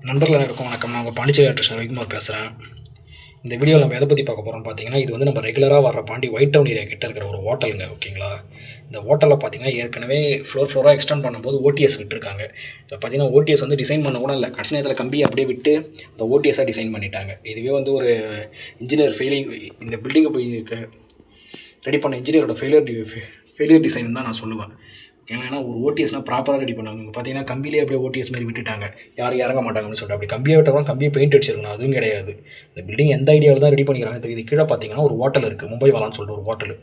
நண்பர்கள் அனைவருக்கும் வணக்கம். நான் உங்கள் பாண்டிச்சேரி ஆக்டர் ரவிக்குமார் பேசுகிறேன். இந்த வீடியோவில் நம்ம எதை பற்றி பார்க்க போகிறோம்னு பார்த்தீங்கன்னா, இது வந்து நம்ம ரெகுலராக வர பாண்டி ஒயிட் டவுன் ஏரியா கிட்ட இருக்கிற ஒரு ஹோட்டலுங்க. ஓகேங்களா? இந்த ஹோட்டலில் பார்த்தீங்கன்னா ஏற்கனவே ஃப்ளோராக எக்ஸ்டெண்ட் பண்ணும்போது ஓடிஎஸ் விட்டுருக்காங்க. இப்போ பார்த்தீங்கன்னா ஓடிஎஸ் வந்து டிசைன் பண்ண கூட இல்லை, கடைசி நேரத்தில் கம்பியை அப்படியே விட்டு அந்த ஓடிஎஸ்ஸாக டிசைன் பண்ணிட்டாங்க. இதுவே வந்து ஒரு இன்ஜினியர் ஃபெயிலிங், இந்த பில்டிங்கை போய் ரெடி பண்ண இன்ஜினியரோட ஃபெயிலியர் டிசைன் தான் நான் சொல்லுவேன். ஏன்னா ஒரு ஓடிஎஸ்னால் ப்ராப்பராக ரெடி பண்ணுவாங்க. இங்கே பார்த்தீங்கன்னா கம்பியிலே அப்படியே ஓடிஎஸ் மாதிரி விட்டுட்டாங்க, யாரும் இறங்க மாட்டாங்கன்னு சொல்லிட்டு. அப்படி கம்பியை விட்டவங்க கம்பியை பெயிண்ட் அடிச்சிருக்கணும், அதுவும் கிடையாது. இந்த பில்டிங் எந்த ஐடியாவில் தான் ரெடி பண்ணிக்கிறாங்க. இது கீழே பார்த்தீங்கன்னா ஒரு ஹோட்டல் இருக்குது, மும்பை வாலான்னு சொல்லிட்டு ஒரு ஹோட்டல்.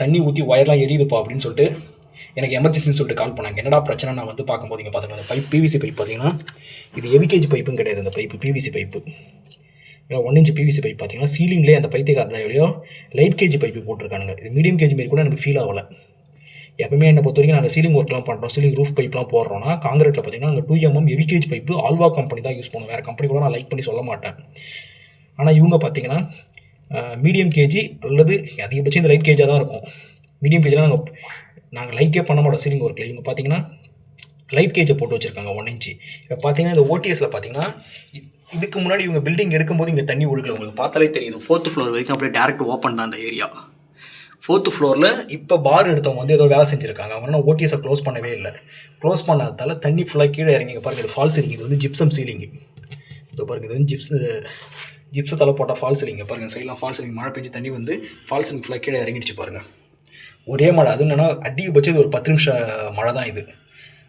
தண்ணி ஊற்றி ஒயர்லாம் எரியுதுப்பா அப்படின்னு சொல்லிட்டு எனக்கு எமர்ஜென்சின்னு சொல்லிட்டு கால் பண்ணாங்க. என்னடா பிரச்சனை நான் வந்து பார்க்கும்போது இங்கே பார்த்தீங்கன்னா அந்த பைப் பிவிசி பைப் பார்த்தீங்கன்னா இது எவிகேஜி பைப்பும் கிடையாது. அந்த pipe PVC pipe 1 inch PVC pipe பார்த்தீங்கன்னா சீலிங்லேயே அந்த பைத்துக்கு லைட் கேஜி பைப்பு போட்டிருக்கானுங்க. இது மீடியம் கேஜி மாரி கூட எனக்கு ஃபீல் ஆகலை. எப்பவுமே என்னை பொறுத்த வரைக்கும் நாங்கள் சீலிங் ஒர்க்லாம் பண்ணுறோம், சீலிங் ரூஃப் பைப்லாம் போடுறோம்னா காங்கிரீட்டில் பார்த்தீங்கன்னா நாங்கள் 2mm எவிகேஜ் பைப்பு ஆல்வா கம்பெனி தான் யூஸ் பண்ணுவோம். வேறு கம்பெனி கூட நான் லைக் பண்ணி சொல்ல மாட்டேன். ஆனால் இவங்க பார்த்தீங்கன்னா மீடியம் கேஜி அல்லது அதிகபட்சம் இந்த லைட் கேஜாக தான் இருக்கும். மீடியம் கேஜில் நாங்கள் லைக்கே பண்ண மாட்டோம் சீலிங் ஒர்க்கில். இவங்க பார்த்தீங்கன்னா லைட் கேஜை போட்டு வச்சுருக்காங்க 1 இன்ச்சு. இப்போ பார்த்தீங்கன்னா இந்த ஓடிஎஸில் பார்த்தீங்கன்னா இதுக்கு முன்னாடி இவங்க பில்டிங் எடுக்கும்போது இங்கே தண்ணி ஒழுகலை. உங்களுக்கு பார்த்தாலே தெரியுது, 4th ஃப்ளோர் வரைக்கும் அப்படியே டேரக்ட் ஓப்பன் தான் அந்த ஏரியா. 4th ஃப்ளோரில் இப்போ பார் எடுத்தவங்க வந்து ஏதோ வேலை செஞ்சுருக்காங்க. அவங்க ஓடிஎஸை க்ளோஸ் பண்ணவே இல்லை. க்ளோஸ் பண்ணாதால தண்ணி ஃபுல்லாக கீழே இறங்கி பாருங்கள். இது ஃபால் சீலிங், இது வந்து ஜிப்சம் சீலிங்கு. இது பாருங்கள், இது வந்து ஜிப்சத்தில் போட்டால் ஃபால் சீலிங்க. பாருங்கள் சைட்லாம் ஃபால் சீலிங், மழை பெஞ்சு தண்ணி வந்து ஃபால் சீலிங் ஃபுல்லாக கீழே இறங்கிடுச்சு பாருங்கள். ஒரே மழை, அதுவும் என்னென்னா அதிகபட்சம் இது ஒரு 10 நிமிஷம் மழை தான். இது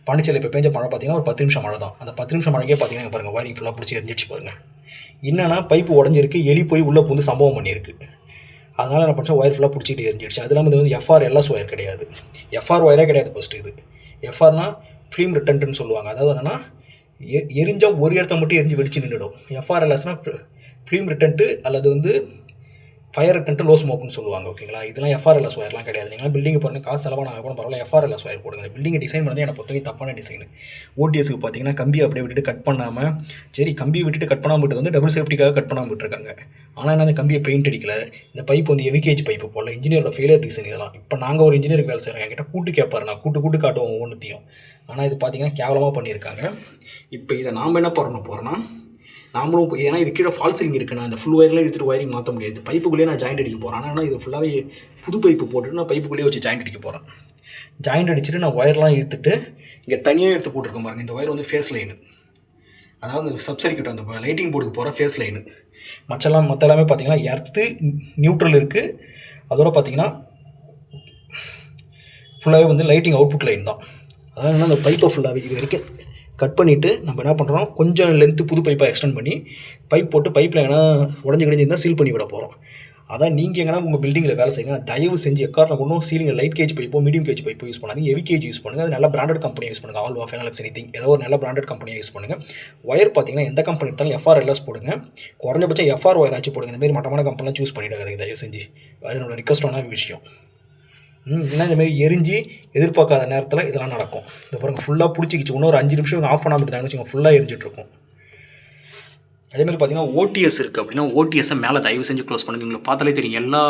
பாண்டிச்சேரியில் இப்போ பெஞ்ச மழை பார்த்தீங்கன்னா ஒரு 10 நிமிஷம் மழை தான். அந்த 10 நிமிஷம் மழைக்கே பார்த்தீங்கன்னா பாருங்கள் வயரிங் ஃபுல்லாக பிடிச்சி எரிஞ்சிடுச்சு பாருங்கள். என்னென்னா பைப்பு உடஞ்சிருக்கு, எலி போய் உள்ளே பூந்து சம்பவம் பண்ணியிருக்கு. அதனால் என்ன பண்ணால் ஒயர் ஃபுல்லாக பிடிச்சிட்டு எரிஞ்சிடுச்சு. அது இல்லாமல் இது வந்து FRLS ஒயர் கிடையாது, FR ஒயரே கிடையாது. ஃபஸ்ட்டு இது FRனா ஃபிலிம் ரிட்டன்ட்னு சொல்லுவாங்க. அதாவது என்னென்னா எரிஞ்சால் ஒரு இடத்த மட்டும் எரிஞ்சு வெடிச்சு நின்றுடும். FRLSனால் ஃபிலிம் ரிட்டன்ட்டு அல்லது வந்து ஃபயர் ரிட்டன்ட்டு லோ ஸ்மோக்குன்னு சொல்லுவாங்க. ஓகேங்களா? இதெல்லாம் FRLS ஒயர்லாம் கிடையாது. நீங்கள் பில்டிங் பாருங்கள், காசு செலவாக கூட பரவாயில்ல, FRLS ஒயர் போடுங்க. பில்டிங் டிசைன் பண்ணி எனக்கு பொறுத்தவரைக்கும் தப்பான டிசைனு. ஓடிஎஸ்க்கு பார்த்தீங்கன்னா கம்பியை அப்படியே விட்டுட்டு கட் பண்ணாமல், சரி கம்பியை விட்டுட்டு கட் பண்ணாமல் விட்டு வந்து டபுள் சேஃப்டிக்காக கட் பண்ணாமல் விட்டுருக்காங்க. ஆனால் என்ன, அந்த கம்பியை பெயிண்ட் அடிக்கல, இந்த பைப் வந்து எவிகேஜ் பைப்பு போடல, இன்ஜினியரோட ஃபெயிலியர் டிசைன். இதெல்லாம் இப்போ நாங்கள் ஒரு இன்ஜினியருக்கு வேலை செய்கிறோம், என்கிட்ட கூட்டு கேட்பாரு, நான் கூட்டு காட்டுவோம் ஒவ்வொன்றுத்தையும். ஆனால் இது பார்த்தீங்கன்னா கேவலமாக பண்ணியிருக்காங்க. இப்போ இதை நாம் என்ன பண்ண போகிறோன்னா, நாமளும் ஏன்னா இது கீழே ஃபால் சீலிங் இருக்குது, நான் இந்த ஃபுல் ஒயர்லாம் எடுத்துகிட்டு ஒயரிங் மாற்ற முடியாது. பைப்புக்குள்ளேயே நான் ஜாயிண்ட் அடிக்க போகிறேன். ஆனால் இது ஃபுல்லாகவே புது பைப்பு போட்டுட்டு நான் பைப்புக்குள்ளேயே வச்சு ஜாயிண்ட் அடிக்க போகிறேன். ஜாயிண்ட் அடிச்சுட்டு நான் ஒயர்லாம் எடுத்துகிட்டு இங்கே தனியாக எடுத்து போட்டிருக்கேன் பாருங்கள். இந்த ஒயர் வந்து ஃபேஸ் லைனு, அதாவது இந்த சப்சர்க்கியூட் அந்த லைட்டிங் போர்டுக்கு போகிற ஃபேஸ் லைனு. மற்ற எல்லாமே பார்த்தீங்கன்னா எர்த்து நியூட்ரல் இருக்குது. அதோட பார்த்தீங்கன்னா ஃபுல்லாகவே வந்து லைட்டிங் அவுட்புட் லைன் தான். அதாவது என்ன, அந்த பைப்பை ஃபுல்லாகவே இது வரைக்கும் கட் பண்ணிவிட்டு நம்ம என்ன பண்ணுறோம், கொஞ்சம் லென்த்து புது பைப்பாக எக்ஸ்டெண்ட் பண்ணி பைப் போட்டு பைப்பில் எங்கன்னா உடஞ்சி இருந்தால் சீல் பண்ணி விட போகிறோம். அதான் நீங்கள் எங்கன்னா உங்கள் பில்டிங்கில் வேலை செய்யுங்க, தயவு செஞ்சு எக்காரணம் கொண்டும் சீலிங்கில் லைட் கேஜ் பைப்போ மீடியம் கேஜ் பைப்போ யூஸ் பண்ணாதீங்க, ஹெவி கேஜ் யூஸ் பண்ணுங்கள். அது நல்ல பிராண்டட் கம்பெனியை யூஸ் பண்ணுங்கள், ஆல்வா, ஃபெனாலக்ஸ், எனிதிங், ஏதோ ஒரு நல்ல பிராண்டட் கம்பெனியை யூஸ் பண்ணுங்கள். ஒயர் பார்த்தீங்கன்னா எந்த கம்பெனி எடுத்தாலும் FRLS போடுங்க, குறைஞ்சபட்சம் FR ஒயர் ஆச்சு போடுங்க. இந்தமாரி மட்டமான கம்பெனிலாம் சூஸ் பண்ணிவிடாங்க தயவு செஞ்சு. அது என்னோட ரிக்வஸ்டான விஷயம். ஏன்னா இந்தமாரி எரிஞ்சு எதிர்பார்க்காத நேரத்தில் இதெல்லாம் நடக்கும். இந்த பாருங்கள் ஃபுல்லாக பிடிச்சிக்கிச்சு, இன்னொரு 5 நிமிஷம் ஆஃப் பண்ணாமல் இருந்தாங்கன்னு வச்சுக்கோங்க, ஃபுல்லாக எரிஞ்சிட்ருக்கும். அதேமாதிரி பார்த்தீங்கன்னா ஓடிஎஸ் இருக்குது அப்படின்னா ஓடிஎஸ்ஸை மேலே தயவு செஞ்சு க்ளோஸ் பண்ணுங்க. உங்களுக்கு பார்த்தாலே தெரியும், எல்லா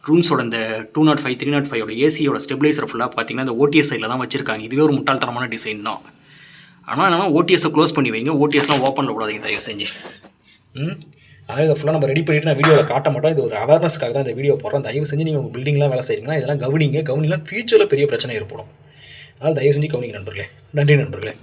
ரூம்ஸோட இந்த 205, 305 ஏசியோட ஸ்டெபிளைசர் ஃபுல்லாக பார்த்தீங்கன்னா இந்த ஓடிஎஸ் சைடில் தான் வச்சுருக்காங்க. இதுவே ஒரு முட்டாள்தனமான டிசைன் தான். ஆனால் என்னன்னா ஓடிஎஸ்ஸை க்ளோஸ் பண்ணி வைங்க, ஓடிஎஸ்லாம் ஓப்பனில் விடாதீங்க தயவு செஞ்சு. அதனால் இதை ஃபுல்லாக நம்ம ரெடி பண்ணிவிட்டு நான் வீடியோவில் காட்ட மாட்டோம். இது ஒரு அவேர்னஸ்க்காக தான் இந்த வீடியோ போடுறேன். தயவு செஞ்சு நீங்கள் உங்கள் பில்டிங்லாம் வேலை செய்கிறீங்கன்னா இதெல்லாம் கவனிலாம் ஃபியூச்சரில் பெரிய பிரச்சனை ஏற்படும். அதனால் தயவு செஞ்சு கவனிங்க நண்பர்களே. நன்றி நண்பர்களே.